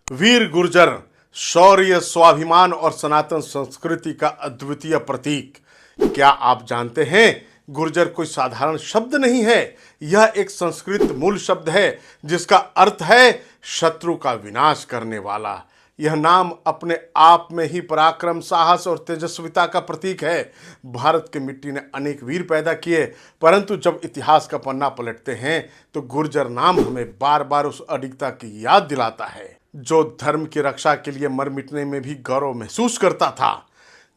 वीर गुर्जर शौर्य, स्वाभिमान और सनातन संस्कृति का अद्वितीय प्रतीक। क्या आप जानते हैं, गुर्जर कोई साधारण शब्द नहीं है। यह एक संस्कृत मूल शब्द है जिसका अर्थ है शत्रु का विनाश करने वाला। यह नाम अपने आप में ही पराक्रम, साहस और तेजस्विता का प्रतीक है। भारत की मिट्टी ने अनेक वीर पैदा किए, परंतु जब इतिहास का पन्ना पलटते हैं तो गुर्जर नाम हमें बार बार उस अडिगता की याद दिलाता है जो धर्म की रक्षा के लिए मर मिटने में भी गौरव महसूस करता था।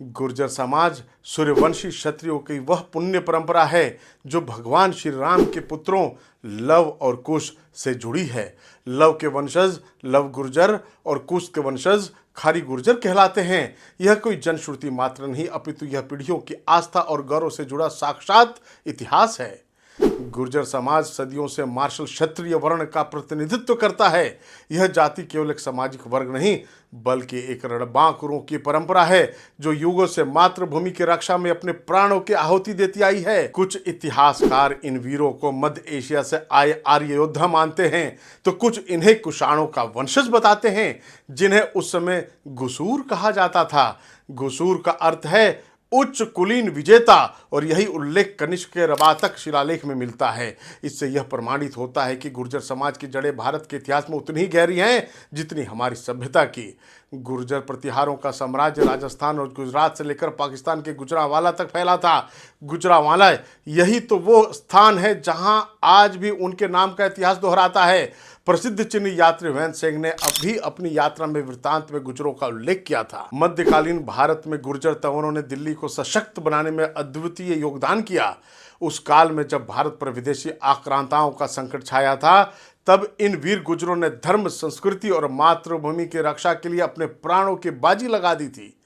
गुर्जर समाज सूर्यवंशी क्षत्रियों की वह पुण्य परंपरा है जो भगवान श्री राम के पुत्रों लव और कुश से जुड़ी है। लव के वंशज लव गुर्जर और कुश के वंशज खारी गुर्जर कहलाते हैं। यह कोई जनश्रुति मात्र नहीं, अपितु यह पीढ़ियों की आस्था और गौरव से जुड़ा साक्षात इतिहास है। गुर्जर समाज सदियों से मार्शल क्षत्रिय वर्ण का प्रतिनिधित्व करता है। यह जाति केवल एक सामाजिक वर्ग नहीं बल्कि एक रणबांकुरों की परंपरा है जो युगों से मातृभूमि की रक्षा में अपने प्राणों की आहुति देती आई है। कुछ इतिहासकार इन वीरों को मध्य एशिया से आए आर्य योद्धा मानते हैं तो कुछ इन्हें कुषाणों का वंशज बताते हैं जिन्हें उस समय गुसूर कहा जाता था। गुसूर का अर्थ है उच्च कुलीन विजेता और यही उल्लेख कनिष्क के रवातक शिलालेख में मिलता है। इससे यह प्रमाणित होता है कि गुर्जर समाज की जड़ें भारत के इतिहास में उतनी ही गहरी हैं जितनी हमारी सभ्यता की। गुर्जर प्रतिहारों का साम्राज्य राजस्थान और गुजरात से लेकर पाकिस्तान के गुजरांवाला तक फैला था। गुजरांवाला यही तो वो स्थान है जहां आज भी उनके नाम का इतिहास दोहराता है। प्रसिद्ध चीनी यात्री वैन सेंग ने अभी अपनी यात्रा में वृत्तांत में गुर्जरों का उल्लेख किया था। मध्यकालीन भारत में गुर्जर तंवरों ने दिल्ली को सशक्त बनाने में अद्वितीय योगदान किया। उस काल में जब भारत पर विदेशी आक्रांताओं का संकट छाया था तब इन वीर गुर्जरों ने धर्म, संस्कृति और मातृभूमि की रक्षा के लिए अपने प्राणों की बाजी लगा दी थी।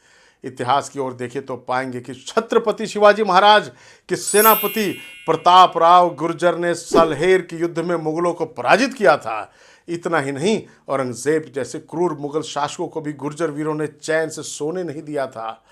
इतिहास की ओर देखें तो पाएंगे कि छत्रपति शिवाजी महाराज के सेनापति प्रतापराव गुर्जर ने सलहेर के युद्ध में मुगलों को पराजित किया था। इतना ही नहीं, औरंगजेब जैसे क्रूर मुगल शासकों को भी गुर्जर वीरों ने चैन से सोने नहीं दिया था।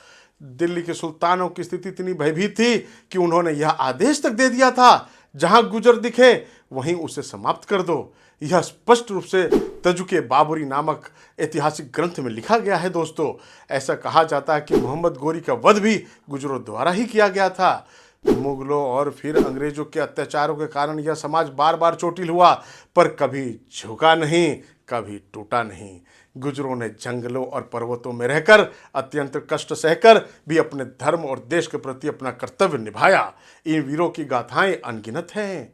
दिल्ली के सुल्तानों की स्थिति इतनी भयभीत थी कि उन्होंने यह आदेश तक दे दिया था, जहां गुर्जर दिखे वहीं उसे समाप्त कर दो। यह स्पष्ट रूप से तजुके बाबरी नामक ऐतिहासिक ग्रंथ में लिखा गया है। दोस्तों, ऐसा कहा जाता है कि मोहम्मद गोरी का वध भी गुर्जरों द्वारा ही किया गया था। मुगलों और फिर अंग्रेजों के अत्याचारों के कारण यह समाज बार बार चोटिल हुआ, पर कभी झुका नहीं, कभी टूटा नहीं। गुर्जरों ने जंगलों और पर्वतों में रहकर अत्यंत कष्ट सहकर भी अपने धर्म और देश के प्रति अपना कर्तव्य निभाया। इन वीरों की गाथाएं अनगिनत हैं।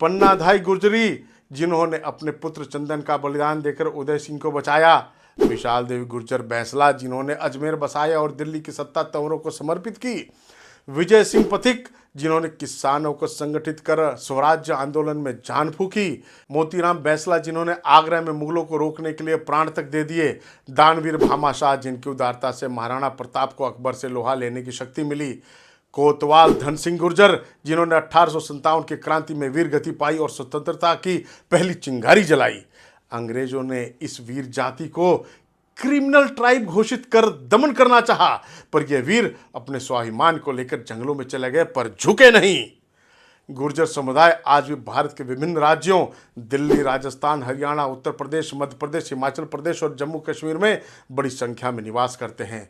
पन्नाधाई गुर्जरी जिन्होंने अपने पुत्र चंदन का बलिदान देकर उदय सिंह को बचाया। विशाल देवी गुर्जर बैंसला जिन्होंने अजमेर बसाया और दिल्ली की सत्ता तंवरों को समर्पित की। विजय सिंह पथिक जिन्होंने किसानों को संगठित कर स्वराज्य आंदोलन में जान फूकी। मोतीराम बैंसला जिन्होंने आगरा में मुगलों को रोकने के लिए प्राण तक दे दिए। दानवीर भामाशाह जिनकी उदारता से महाराणा प्रताप को अकबर से लोहा लेने की शक्ति मिली। कोतवाल धन सिंह गुर्जर जिन्होंने 1857 की क्रांति में वीर गति पाई और स्वतंत्रता की पहली चिंगारी जलाई। अंग्रेजों ने इस वीर जाति को क्रिमिनल ट्राइब घोषित कर दमन करना चाहा, पर यह वीर अपने स्वाभिमान को लेकर जंगलों में चले गए पर झुके नहीं। गुर्जर समुदाय आज भी भारत के विभिन्न राज्यों दिल्ली, राजस्थान, हरियाणा, उत्तर प्रदेश, मध्य प्रदेश, हिमाचल प्रदेश और जम्मू कश्मीर में बड़ी संख्या में निवास करते हैं।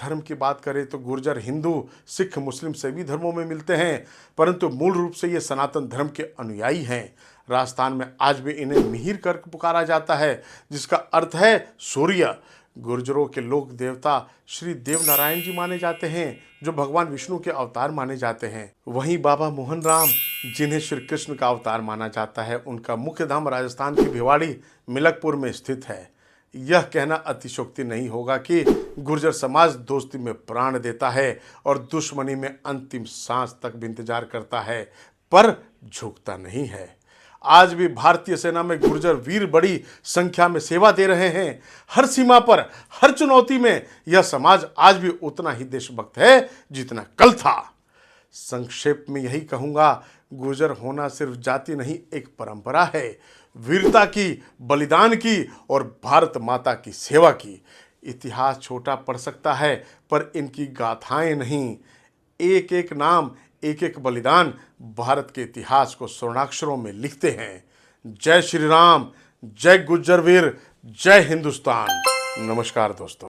धर्म की बात करें तो गुर्जर हिंदू, सिख, मुस्लिम सभी धर्मों में मिलते हैं, परंतु मूल रूप से ये सनातन धर्म के अनुयायी हैं। राजस्थान में आज भी इन्हें मिहिर कर पुकारा जाता है जिसका अर्थ है सूर्य। गुर्जरों के लोक देवता श्री देव नारायण जी माने जाते हैं जो भगवान विष्णु के अवतार माने जाते हैं। वहीं बाबा मोहन राम जिन्हें श्री कृष्ण का अवतार माना जाता है, उनका मुख्य धाम राजस्थान की भिवाड़ी मिलकपुर में स्थित है। यह कहना अतिशयोक्ति नहीं होगा कि गुर्जर समाज दोस्ती में प्राण देता है और दुश्मनी में अंतिम सांस तक भी इंतजार करता है, पर झुकता नहीं है। आज भी भारतीय सेना में गुर्जर वीर बड़ी संख्या में सेवा दे रहे हैं। हर सीमा पर, हर चुनौती में यह समाज आज भी उतना ही देशभक्त है जितना कल था। संक्षेप में यही कहूँगा, गुर्जर होना सिर्फ जाति नहीं, एक परंपरा है, वीरता की, बलिदान की और भारत माता की सेवा की। इतिहास छोटा पड़ सकता है पर इनकी गाथाएं नहीं, एक एक नाम, एक एक बलिदान भारत के इतिहास को स्वर्णाक्षरों में लिखते हैं। जय श्री राम, जय गुर्जर वीर, जय हिंदुस्तान। नमस्कार दोस्तों।